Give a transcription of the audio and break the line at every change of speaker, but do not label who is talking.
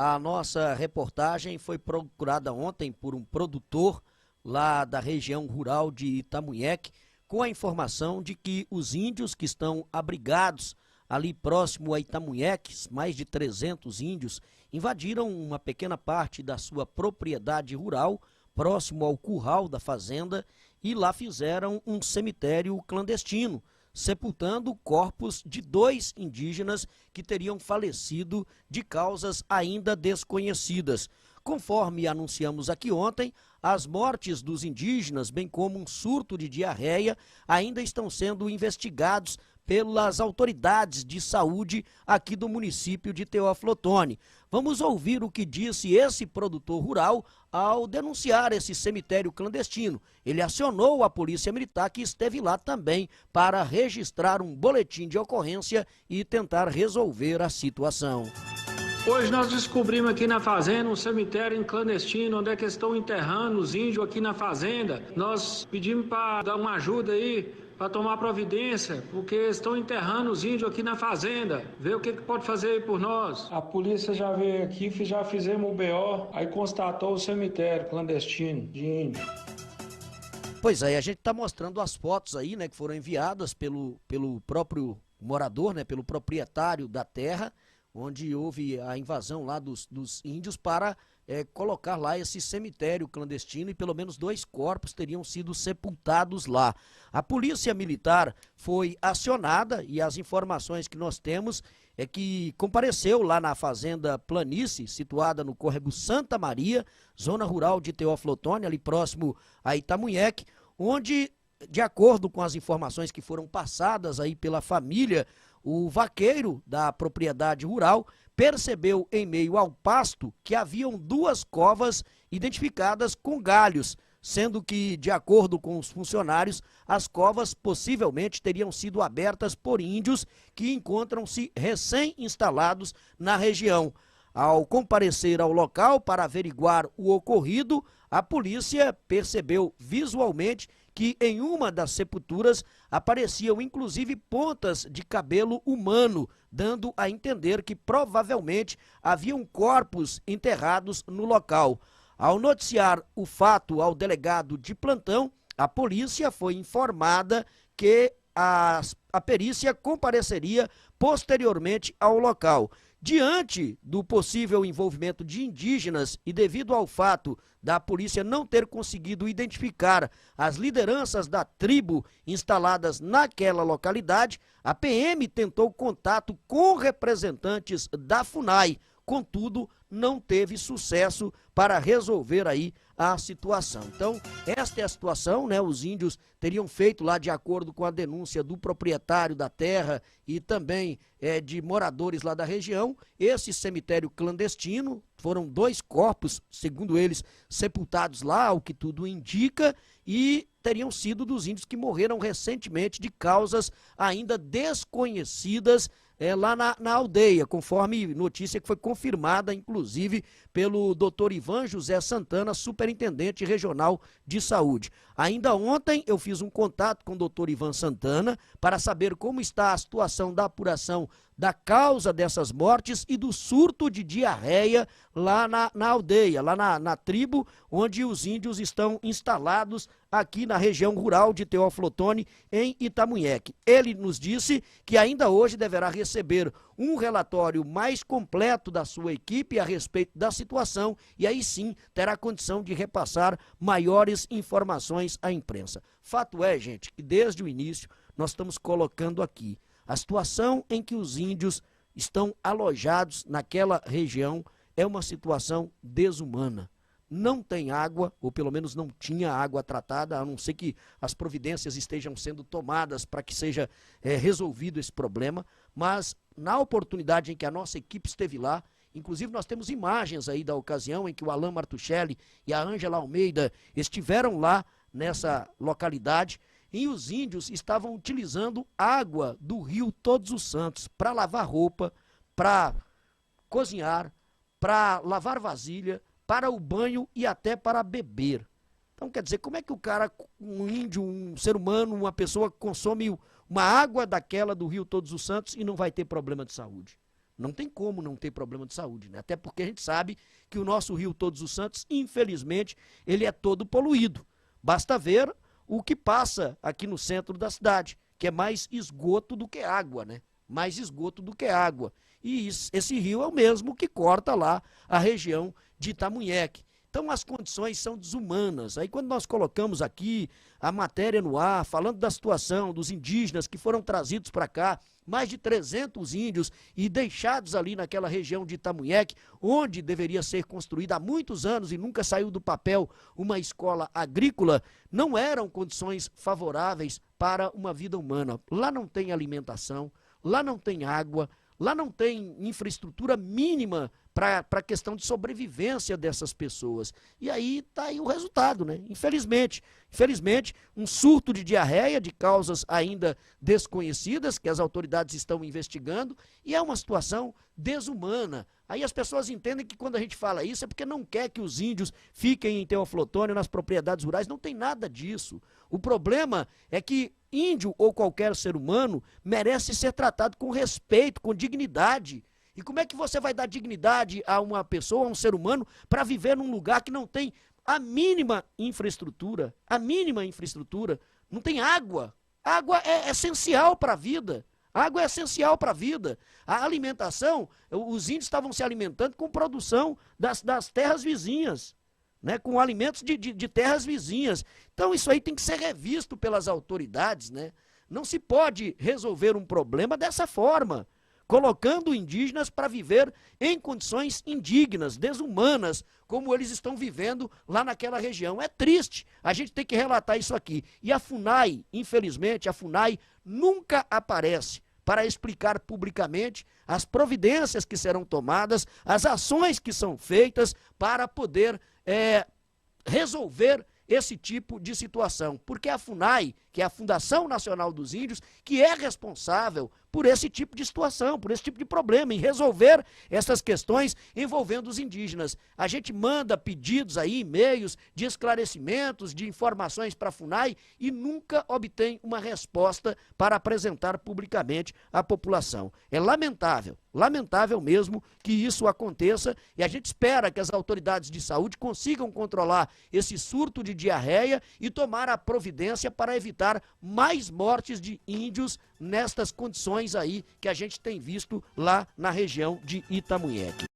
A nossa reportagem foi procurada ontem por um produtor lá da região rural de Itamunheque, com a informação de que os índios que estão abrigados ali próximo a Itamunheque, mais de 300 índios, invadiram uma pequena parte da sua propriedade rural, próximo ao curral da fazenda, e lá fizeram um cemitério clandestino, sepultando corpos de 2 indígenas que teriam falecido de causas ainda desconhecidas. Conforme anunciamos aqui ontem, as mortes dos indígenas, bem como um surto de diarreia, ainda estão sendo investigados pelas autoridades de saúde aqui do município de Teófilo Otoni. Vamos ouvir o que disse esse produtor rural ao denunciar esse cemitério clandestino. Ele acionou a Polícia Militar, que esteve lá também para registrar um boletim de ocorrência e tentar resolver a situação.
Hoje nós descobrimos aqui na fazenda um cemitério clandestino, onde é que estão enterrando os índios aqui na fazenda. Nós pedimos para dar uma ajuda aí, para tomar providência, porque estão enterrando os índios aqui na fazenda. Vê o que pode fazer aí por nós. A polícia já veio aqui, já fizemos o BO, aí constatou o cemitério clandestino de índio.
Pois é, a gente está mostrando as fotos aí, né, que foram enviadas pelo próprio morador, né, pelo proprietário da terra, onde houve a invasão lá dos índios para colocar lá esse cemitério clandestino, e pelo menos 2 corpos teriam sido sepultados lá. A Polícia Militar foi acionada e as informações que nós temos é que compareceu lá na Fazenda Planície, situada no córrego Santa Maria, zona rural de Teófilo Otoni, ali próximo a Itamunheque, onde, de acordo com as informações que foram passadas aí pela família, o vaqueiro da propriedade rural percebeu em meio ao pasto que haviam 2 covas identificadas com galhos, sendo que, de acordo com os funcionários, as covas possivelmente teriam sido abertas por índios que encontram-se recém-instalados na região. Ao comparecer ao local para averiguar o ocorrido, a polícia percebeu visualmente que em uma das sepulturas apareciam inclusive pontas de cabelo humano, dando a entender que provavelmente haviam corpos enterrados no local. Ao noticiar o fato ao delegado de plantão, a polícia foi informada que a perícia compareceria posteriormente ao local. Diante do possível envolvimento de indígenas e devido ao fato da polícia não ter conseguido identificar as lideranças da tribo instaladas naquela localidade, a PM tentou contato com representantes da FUNAI, contudo, não teve sucesso para resolver aí a situação. Então, esta é a situação, né? Os índios teriam feito lá, de acordo com a denúncia do proprietário da terra e também de moradores lá da região, esse cemitério clandestino. Foram 2 corpos, segundo eles, sepultados lá, o que tudo indica, e teriam sido dos índios que morreram recentemente de causas ainda desconhecidas lá na aldeia, conforme notícia que foi confirmada, inclusive, pelo Dr. Ivan José Santana, superintendente regional de saúde. Ainda ontem eu fiz um contato com o Dr. Ivan Santana para saber como está a situação da apuração da causa dessas mortes e do surto de diarreia lá na aldeia, lá na tribo onde os índios estão instalados aqui na região rural de Teófilo Otoni, em Itamunheque. Ele nos disse que ainda hoje deverá receber um relatório mais completo da sua equipe a respeito da situação e aí sim terá condição de repassar maiores informações à imprensa. Fato é, gente, que desde o início nós estamos colocando aqui a situação em que os índios estão alojados naquela região é uma situação desumana. Não tem água, ou pelo menos não tinha água tratada, a não ser que as providências estejam sendo tomadas para que seja resolvido esse problema, mas na oportunidade em que a nossa equipe esteve lá, inclusive nós temos imagens aí da ocasião em que o Alain Martuchelli e a Ângela Almeida estiveram lá nessa localidade, e os índios estavam utilizando água do rio Todos os Santos para lavar roupa, para cozinhar, para lavar vasilha, para o banho e até para beber. Então, quer dizer, como é que o cara, um índio, um ser humano, uma pessoa consome uma água daquela do rio Todos os Santos e não vai ter problema de saúde? Não tem como não ter problema de saúde, né? Até porque a gente sabe que o nosso rio Todos os Santos, infelizmente, ele é todo poluído. Basta ver o que passa aqui no centro da cidade, que é mais esgoto do que água, né? Mais esgoto do que água. E esse rio é o mesmo que corta lá a região de Itamunheque. Então as condições são desumanas. Aí quando nós colocamos aqui a matéria no ar, falando da situação dos indígenas que foram trazidos para cá, mais de 300 índios e deixados ali naquela região de Itamunheque, onde deveria ser construída há muitos anos e nunca saiu do papel uma escola agrícola, não eram condições favoráveis para uma vida humana. Lá não tem alimentação, lá não tem água, lá não tem infraestrutura mínima para a questão de sobrevivência dessas pessoas. E aí está aí o resultado, né? Infelizmente, um surto de diarreia de causas ainda desconhecidas, que as autoridades estão investigando, e é uma situação desumana. Aí as pessoas entendem que quando a gente fala isso é porque não quer que os índios fiquem em Teoflotone, nas propriedades rurais. Não tem nada disso. O problema é que índio ou qualquer ser humano merece ser tratado com respeito, com dignidade. E como é que você vai dar dignidade a uma pessoa, a um ser humano, para viver num lugar que não tem a mínima infraestrutura? A mínima infraestrutura. Não tem água. Água é essencial para a vida. Água é essencial para a vida. A alimentação, os índios estavam se alimentando com produção das terras vizinhas, né, com alimentos de terras vizinhas. Então isso aí tem que ser revisto pelas autoridades, né? Não se pode resolver um problema dessa forma, colocando indígenas para viver em condições indignas, desumanas, como eles estão vivendo lá naquela região. É triste, a gente tem que relatar isso aqui. E a FUNAI, infelizmente, a FUNAI nunca aparece para explicar publicamente as providências que serão tomadas, as ações que são feitas para poder resolver esse tipo de situação. Porque a FUNAI, que é a Fundação Nacional dos Índios, que é responsável por esse tipo de situação, por esse tipo de problema, em resolver essas questões envolvendo os indígenas. A gente manda pedidos aí, e-mails de esclarecimentos, de informações para a FUNAI e nunca obtém uma resposta para apresentar publicamente à população. É lamentável, lamentável mesmo que isso aconteça, e a gente espera que as autoridades de saúde consigam controlar esse surto de diarreia e tomar a providência para evitar mais mortes de índios nestas condições aí que a gente tem visto lá na região de Itamunheque.